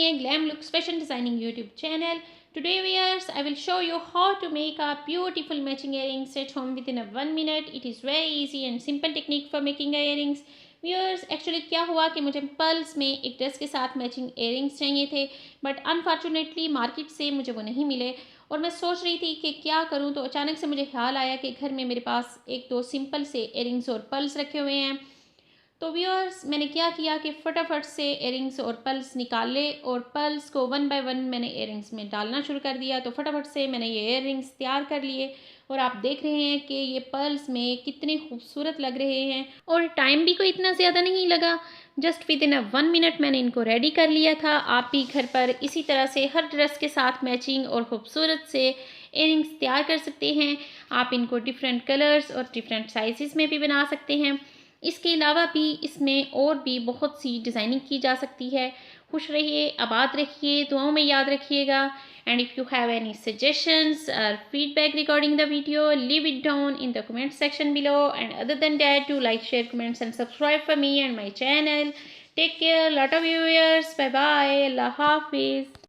हैं glam looks fashion designing YouTube channel. Today viewers, I will show you how to make a beautiful matching earrings at home within a 1 minute. It is very easy and simple technique for making earrings. Viewers, actually क्या हुआ कि मुझे pearls में एक dress के साथ matching earrings चाहिए थे, बट अनफॉर्चुनेटली मार्केट से मुझे वो नहीं मिले और मैं सोच रही थी कि क्या करूं, तो अचानक से मुझे ख्याल आया कि घर में मेरे पास एक दो सिंपल से earrings और पर्ल्स रखे हुए हैं। तो व्यूअर्स, मैंने क्या किया कि फटाफट से एयरिंग्स और पर्ल्स निकाले और पर्ल्स को वन बाय वन मैंने एयरिंग्स में डालना शुरू कर दिया। तो फटाफट से मैंने ये एयरिंग्स तैयार कर लिए और आप देख रहे हैं कि ये पर्ल्स में कितने खूबसूरत लग रहे हैं और टाइम भी कोई इतना ज़्यादा नहीं लगा। Just with in a 1 minute मैंने इनको रेडी कर लिया था। आप भी घर पर इसी तरह से हर ड्रेस के साथ मैचिंग और खूबसूरत से एयरिंग्स तैयार कर सकते हैं। आप इनको डिफरेंट कलर्स और डिफरेंट साइज़ में भी बना सकते हैं। इसके अलावा भी इसमें और भी बहुत सी डिज़ाइनिंग की जा सकती है। खुश रहिए, आबाद रखिए, दुआओं में याद रखिएगा। And if you have any suggestions और feedback regarding the video, leave it down in the comment section below. And other than that, do like, share, comments and subscribe for me and my channel. Take care. Lot of viewers. Bye bye. Allah Hafiz.